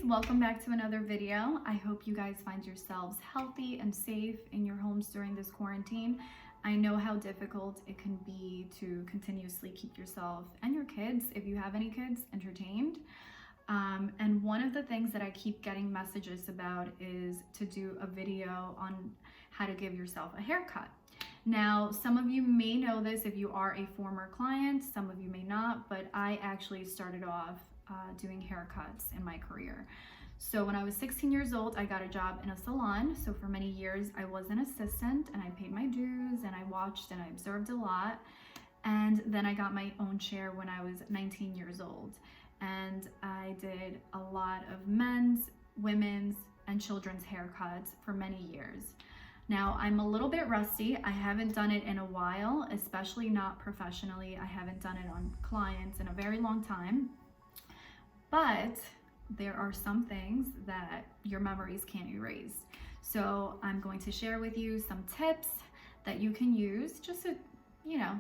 welcome back to another video. I hope you guys find yourselves healthy and safe in your homes during this quarantine. I know how difficult it can be to continuously keep yourself and your kids, if you have any kids, entertained. And one of the things that I keep getting messages about is to do a video on how to give yourself a haircut. Now, some of you may know this if you are a former client, some of you may not, but I actually started off doing haircuts in my career. So when I was 16 years old, I got a job in a salon. So for many years, I was an assistant and I paid my dues and I watched and I observed a lot. And then I got my own chair when I was 19 years old. And I did a lot of men's, women's, and children's haircuts for many years. Now, I'm a little bit rusty. I haven't done it in a while, especially not professionally. I haven't done it on clients in a very long time. But there are some things that your memories can't erase. So I'm going to share with you some tips that you can use just to,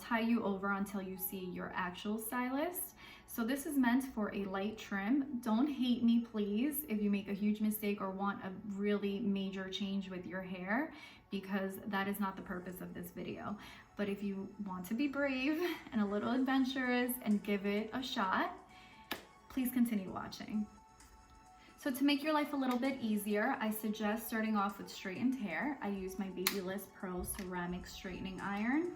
tie you over until you see your actual stylist. So this is meant for a light trim. Don't hate me, please, if you make a huge mistake or want a really major change with your hair, because that is not the purpose of this video. But if you want to be brave and a little adventurous and give it a shot, please continue watching. So to make your life a little bit easier, I suggest starting off with straightened hair. I use my Babyliss Pro Ceramic Straightening Iron.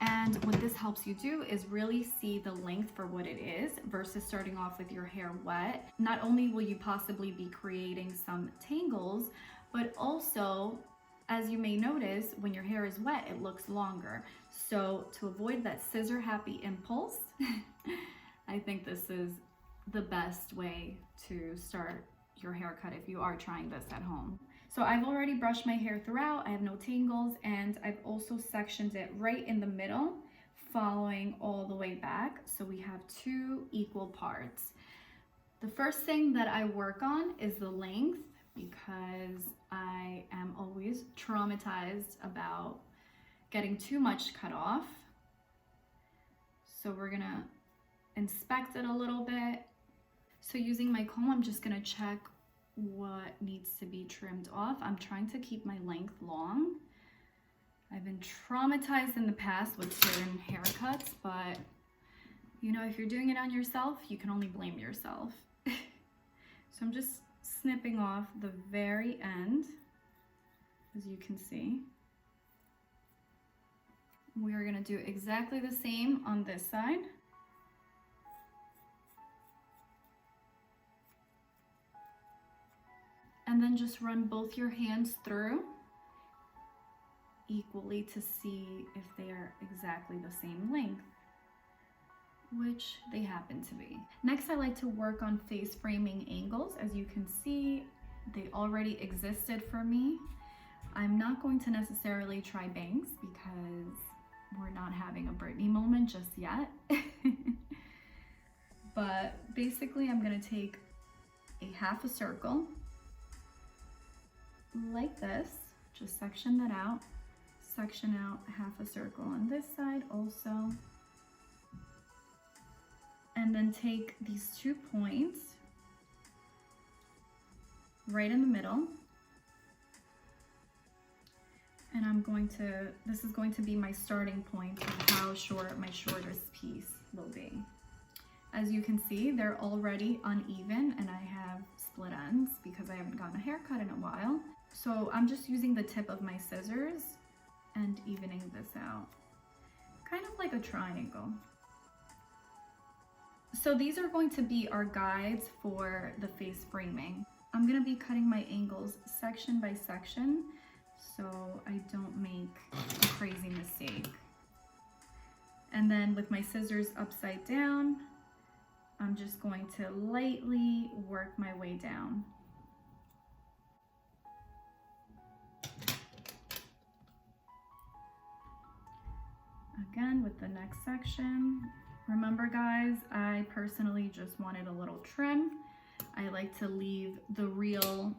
And what this helps you do is really see the length for what it is versus starting off with your hair wet. Not only will you possibly be creating some tangles, but also, as you may notice, when your hair is wet, it looks longer. So to avoid that scissor happy impulse, I think this is the best way to start your haircut if you are trying this at home. So I've already brushed my hair throughout, I have no tangles, and I've also sectioned it right in the middle, following all the way back. So we have two equal parts. The first thing that I work on is the length, because I am always traumatized about getting too much cut off. So we're gonna inspect it a little bit. So using my comb, I'm just gonna check what needs to be trimmed off. I'm trying to keep my length long. I've been traumatized in the past with certain haircuts, but if you're doing it on yourself, you can only blame yourself. So I'm just snipping off the very end, as you can see. We are gonna do exactly the same on this side. And then just run both your hands through equally to see if they are exactly the same length, which they happen to be. Next, I like to work on face framing angles. As you can see, they already existed for me. I'm not going to necessarily try bangs because we're not having a Britney moment just yet. But basically, I'm gonna take a half a circle like this, just section that out, section out half a circle on this side also, and then take these 2 points right in the middle, and this is going to be my starting point of how short my shortest piece will be. As you can see, they're already uneven and I have split ends because I haven't gotten a haircut in a while. So I'm just using the tip of my scissors and evening this out, kind of like a triangle. So these are going to be our guides for the face framing. I'm gonna be cutting my angles section by section so I don't make a crazy mistake. And then with my scissors upside down, I'm just going to lightly work my way down. Again, with the next section. Remember guys, I personally just wanted a little trim. I like to leave the real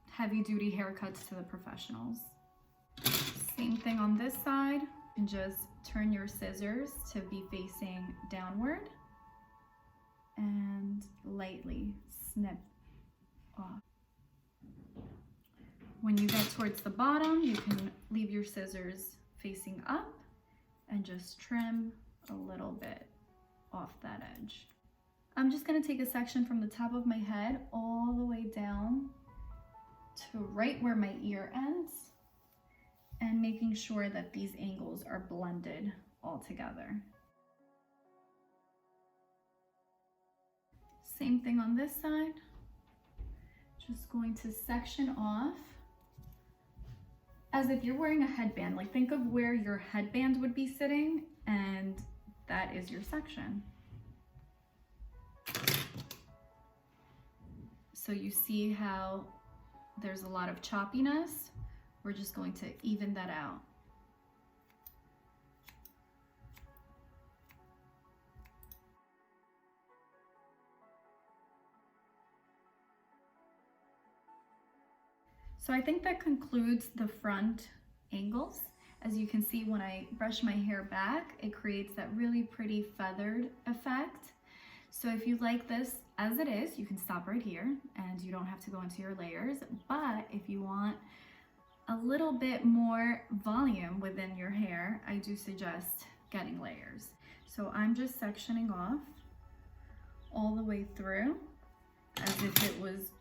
heavy duty haircuts to the professionals. Same thing on this side, and just turn your scissors to be facing downward and lightly snip off. When you get towards the bottom, you can leave your scissors facing up and just trim a little bit off that edge. I'm just gonna take a section from the top of my head all the way down to right where my ear ends, and making sure that these angles are blended all together. Same thing on this side. Just going to section off as if you're wearing a headband. Like, think of where your headband would be sitting, and that is your section. So you see how there's a lot of choppiness? We're just going to even that out. So I think that concludes the front angles. As you can see, when I brush my hair back, it creates that really pretty feathered effect. So if you like this as it is, you can stop right here and you don't have to go into your layers. But if you want a little bit more volume within your hair, I do suggest getting layers. So I'm just sectioning off all the way through as if it was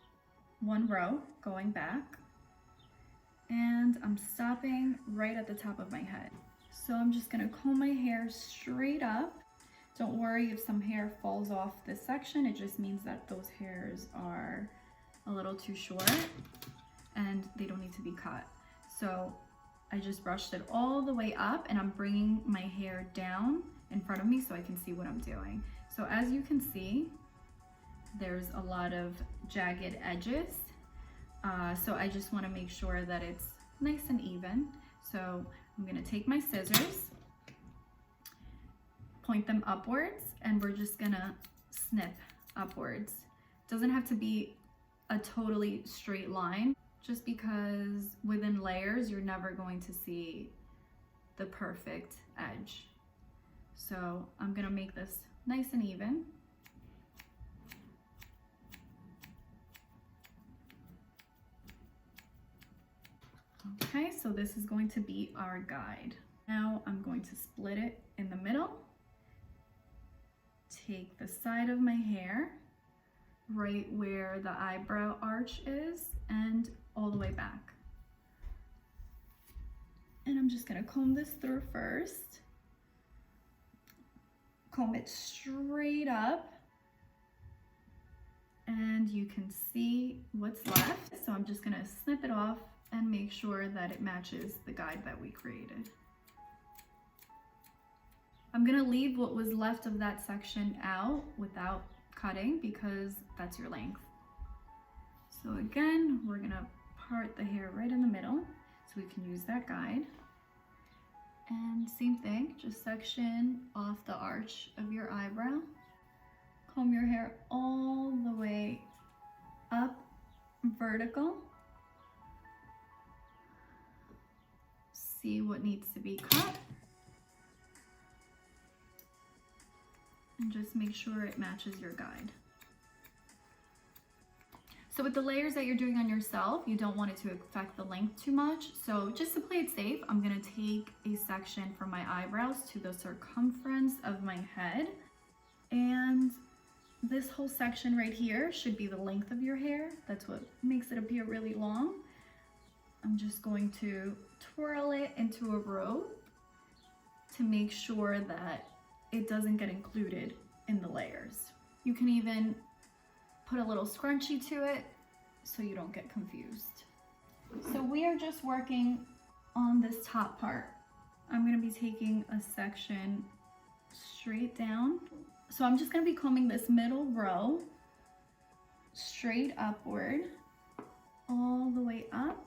one row going back. And I'm stopping right at the top of my head. So I'm just gonna comb my hair straight up. Don't worry if some hair falls off this section, it just means that those hairs are a little too short and they don't need to be cut. So I just brushed it all the way up, and I'm bringing my hair down in front of me so I can see what I'm doing. So as you can see, there's a lot of jagged edges. So I just want to make sure that it's nice and even. So I'm going to take my scissors, point them upwards, and we're just going to snip upwards. Doesn't have to be a totally straight line, just because within layers you're never going to see the perfect edge. So I'm going to make this nice and even. Okay, so this is going to be our guide. Now I'm going to split it in the middle, take the side of my hair right where the eyebrow arch is and all the way back. And I'm just gonna comb this through first. Comb it straight up, and you can see what's left. So I'm just gonna snip it off and make sure that it matches the guide that we created. I'm gonna leave what was left of that section out without cutting because that's your length. So again, we're gonna part the hair right in the middle so we can use that guide. And same thing, just section off the arch of your eyebrow. Comb your hair all the way up vertical. See what needs to be cut. And just make sure it matches your guide. So with the layers that you're doing on yourself, you don't want it to affect the length too much. So just to play it safe, I'm gonna take a section from my eyebrows to the circumference of my head. And this whole section right here should be the length of your hair. That's what makes it appear really long. I'm just going to twirl it into a row to make sure that it doesn't get included in the layers. You can even put a little scrunchie to it so you don't get confused. So we are just working on this top part. I'm gonna be taking a section straight down. So I'm just gonna be combing this middle row straight upward, all the way up,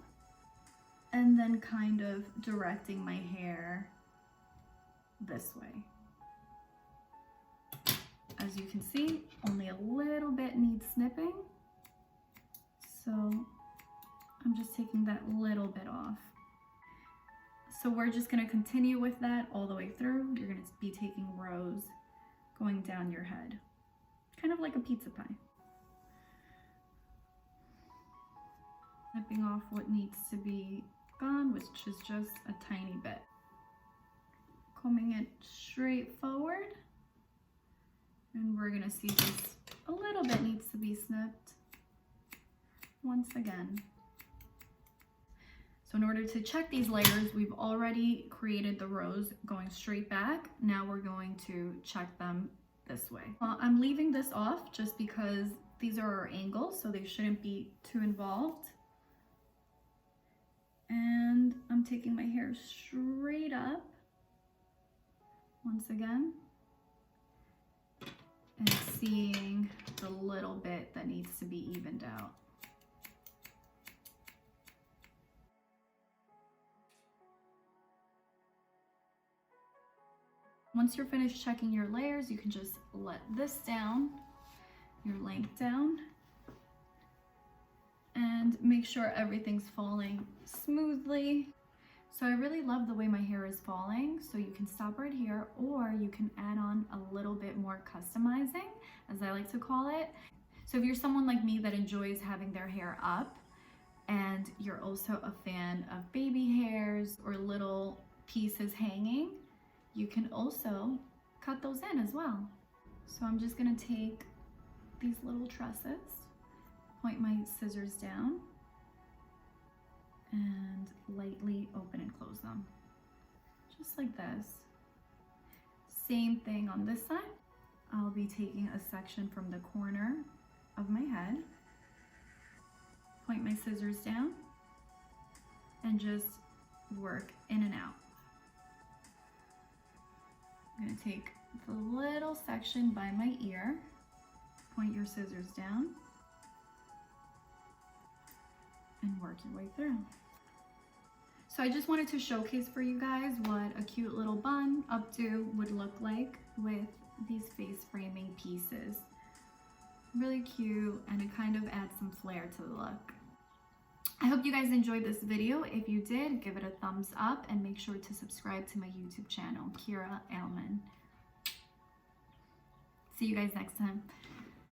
and then kind of directing my hair this way. As you can see, only a little bit needs snipping. So I'm just taking that little bit off. So we're just gonna continue with that all the way through. You're gonna be taking rows going down your head, kind of like a pizza pie. Snipping off what needs to be gone, which is just a tiny bit. Combing it straight forward. And we're gonna see this a little bit needs to be snipped once again. So in order to check these layers, we've already created the rows going straight back. Now we're going to check them this way. I'm leaving this off just because these are our angles, so they shouldn't be too involved. And I'm taking my hair straight up once again and seeing the little bit that needs to be evened out. Once you're finished checking your layers, you can just let this down, your length down, and make sure everything's falling smoothly. So I really love the way my hair is falling, so you can stop right here, or you can add on a little bit more customizing, as I like to call it. So if you're someone like me that enjoys having their hair up, and you're also a fan of baby hairs or little pieces hanging, you can also cut those in as well. So I'm just gonna take these little tresses, point my scissors down, and lightly open and close them, just like this. Same thing on this side. I'll be taking a section from the corner of my head, point my scissors down, and just work in and out. I'm gonna take the little section by my ear, point your scissors down, and work your way through. So I just wanted to showcase for you guys what a cute little bun updo would look like with these face framing pieces. Really cute, and it kind of adds some flair to the look. I hope you guys enjoyed this video. If you did, give it a thumbs up and make sure to subscribe to my YouTube channel, Kira Ailman. See you guys next time.